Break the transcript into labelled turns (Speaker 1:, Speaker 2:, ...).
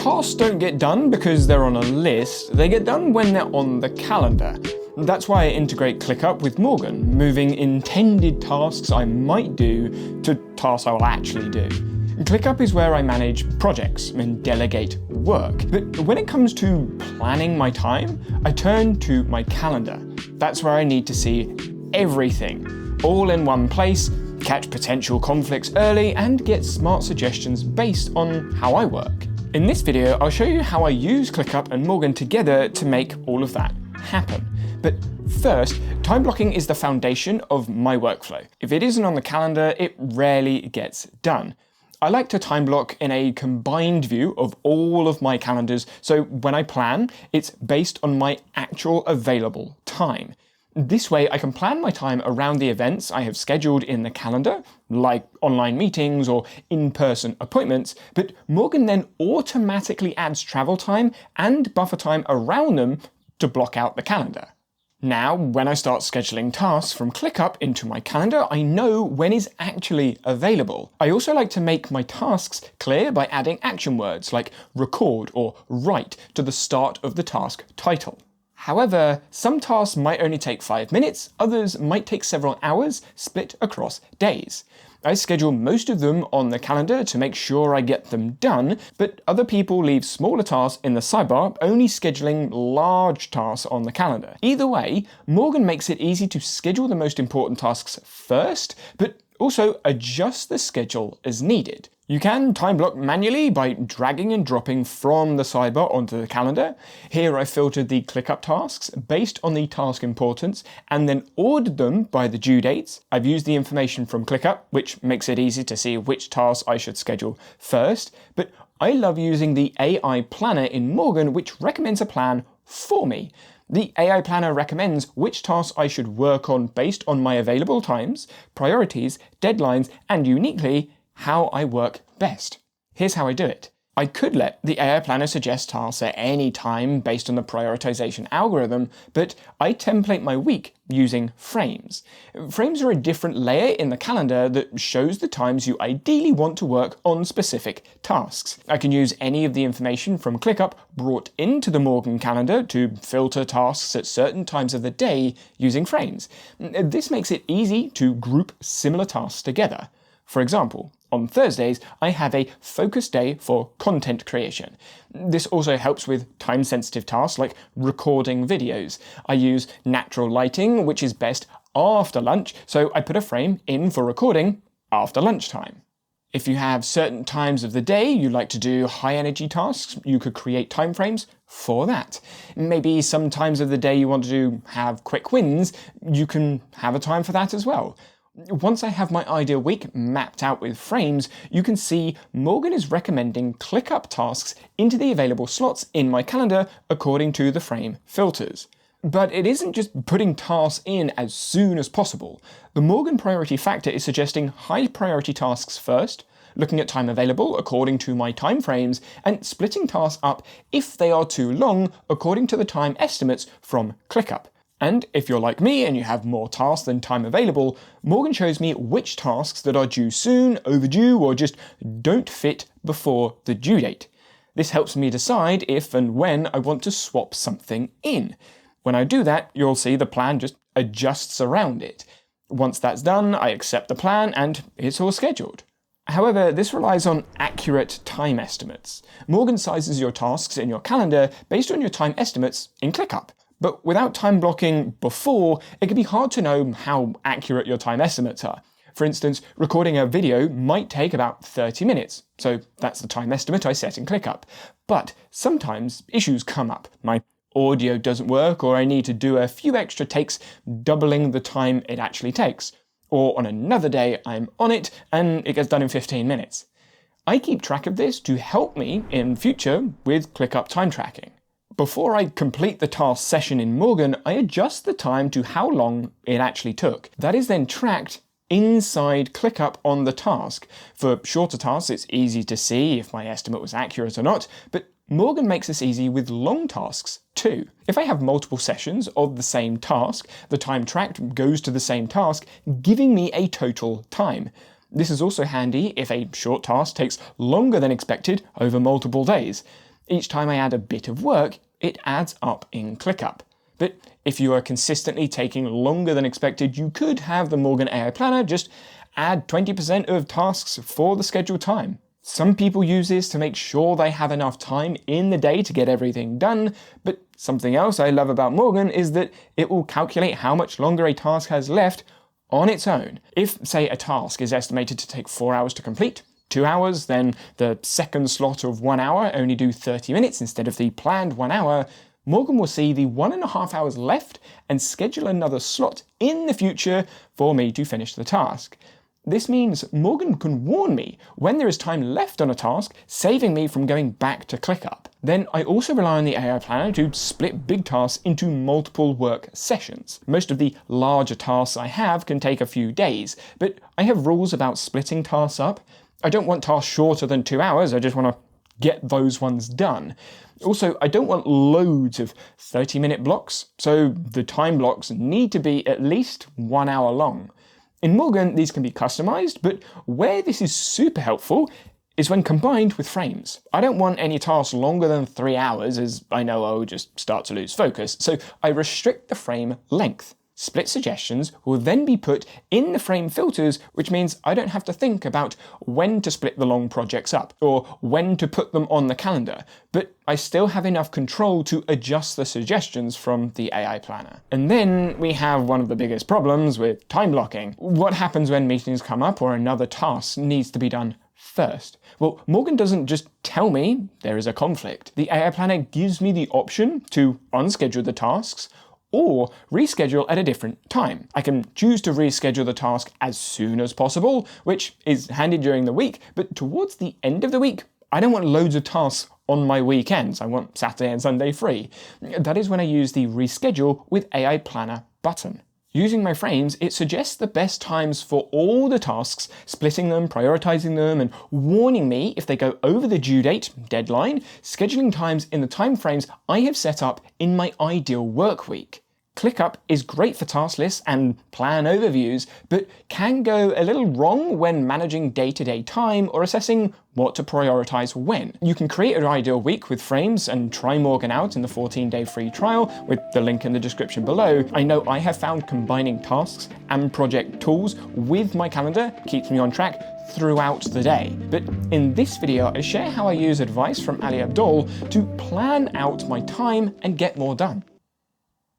Speaker 1: Tasks don't get done because they're on a list, they get done when they're on the calendar. That's why I integrate ClickUp with Morgen, moving intended tasks I might do to tasks I will actually do. ClickUp is where I manage projects and delegate work, but when it comes to planning my time, I turn to my calendar. That's where I need to see everything, all in one place, catch potential conflicts early, and get smart suggestions based on how I work. In this video, I'll show you how I use ClickUp and Morgen together to make all of that happen. But first, time blocking is the foundation of my workflow. If it isn't on the calendar, it rarely gets done. I like to time block in a combined view of all of my calendars, so when I plan, it's based on my actual available time. This way I can plan my time around the events I have scheduled in the calendar, like online meetings or in-person appointments, but Morgen then automatically adds travel time and buffer time around them to block out the calendar. Now, when I start scheduling tasks from ClickUp into my calendar, I know when is actually available. I also like to make my tasks clear by adding action words like record or write to the start of the task title. However, some tasks might only take 5 minutes, others might take several hours, split across days. I schedule most of them on the calendar to make sure I get them done, but other people leave smaller tasks in the sidebar, only scheduling large tasks on the calendar. Either way, Morgen makes it easy to schedule the most important tasks first, but also adjust the schedule as needed. You can time block manually by dragging and dropping from the sidebar onto the calendar. Here I filtered the ClickUp tasks based on the task importance and then ordered them by the due dates. I've used the information from ClickUp, which makes it easy to see which tasks I should schedule first, but I love using the AI planner in Morgen, which recommends a plan for me. The AI planner recommends which tasks I should work on based on my available times, priorities, deadlines, and uniquely, how I work best. Here's how I do it. I could let the AI planner suggest tasks at any time based on the prioritization algorithm, but I template my week using frames. Frames are a different layer in the calendar that shows the times you ideally want to work on specific tasks. I can use any of the information from ClickUp brought into the Morgen calendar to filter tasks at certain times of the day using frames. This makes it easy to group similar tasks together. For example, on Thursdays, I have a focus day for content creation. This also helps with time-sensitive tasks like recording videos. I use natural lighting, which is best after lunch, so I put a frame in for recording after lunchtime. If you have certain times of the day you like to do high-energy tasks, you could create timeframes for that. Maybe some times of the day you want to have quick wins, you can have a time for that as well. Once I have my ideal week mapped out with frames, you can see Morgen is recommending ClickUp tasks into the available slots in my calendar according to the frame filters. But it isn't just putting tasks in as soon as possible. The Morgen priority factor is suggesting high priority tasks first, looking at time available according to my time frames, and splitting tasks up if they are too long according to the time estimates from ClickUp. And if you're like me and you have more tasks than time available, Morgen shows me which tasks that are due soon, overdue, or just don't fit before the due date. This helps me decide if and when I want to swap something in. When I do that, you'll see the plan just adjusts around it. Once that's done, I accept the plan and it's all scheduled. However, this relies on accurate time estimates. Morgen sizes your tasks in your calendar based on your time estimates in ClickUp. But without time blocking before, it can be hard to know how accurate your time estimates are. For instance, recording a video might take about 30 minutes, so that's the time estimate I set in ClickUp. But sometimes issues come up. My audio doesn't work, or I need to do a few extra takes, doubling the time it actually takes. Or on another day, I'm on it, and it gets done in 15 minutes. I keep track of this to help me in future with ClickUp time tracking. Before I complete the task session in Morgen, I adjust the time to how long it actually took. That is then tracked inside ClickUp on the task. For shorter tasks, it's easy to see if my estimate was accurate or not, but Morgen makes this easy with long tasks too. If I have multiple sessions of the same task, the time tracked goes to the same task, giving me a total time. This is also handy if a short task takes longer than expected over multiple days. Each time I add a bit of work, it adds up in ClickUp. But if you are consistently taking longer than expected, you could have the Morgen AI Planner just add 20% of tasks for the scheduled time. Some people use this to make sure they have enough time in the day to get everything done, but something else I love about Morgen is that it will calculate how much longer a task has left on its own. If, say, a task is estimated to take 4 hours to complete, 2 hours, then the second slot of 1 hour only do 30 minutes instead of the planned 1 hour, Morgen will see the 1.5 hours left and schedule another slot in the future for me to finish the task. This means Morgen can warn me when there is time left on a task, saving me from going back to ClickUp. Then I also rely on the AI Planner to split big tasks into multiple work sessions. Most of the larger tasks I have can take a few days, but I have rules about splitting tasks up. I don't want tasks shorter than 2 hours, I just want to get those ones done. Also, I don't want loads of 30-minute blocks, so the time blocks need to be at least 1 hour long. In Morgen, these can be customized, but where this is super helpful is when combined with frames. I don't want any tasks longer than 3 hours, as I know I will just start to lose focus, so I restrict the frame length. Split suggestions will then be put in the frame filters, which means I don't have to think about when to split the long projects up or when to put them on the calendar, but I still have enough control to adjust the suggestions from the AI Planner. And then we have one of the biggest problems with time blocking. What happens when meetings come up or another task needs to be done first? Well, Morgen doesn't just tell me there is a conflict. The AI Planner gives me the option to unschedule the tasks or reschedule at a different time. I can choose to reschedule the task as soon as possible, which is handy during the week, but towards the end of the week, I don't want loads of tasks on my weekends. I want Saturday and Sunday free. That is when I use the Reschedule with AI Planner button. Using my frames, it suggests the best times for all the tasks, splitting them, prioritizing them, and warning me if they go over the due date, deadline, scheduling times in the time frames I have set up in my ideal work week. ClickUp is great for task lists and plan overviews, but can go a little wrong when managing day-to-day time or assessing what to prioritize when. You can create an ideal week with frames and try Morgen out in the 14-day free trial with the link in the description below. I know I have found combining tasks and project tools with my calendar keeps me on track throughout the day. But in this video, I share how I use advice from Ali Abdaal to plan out my time and get more done.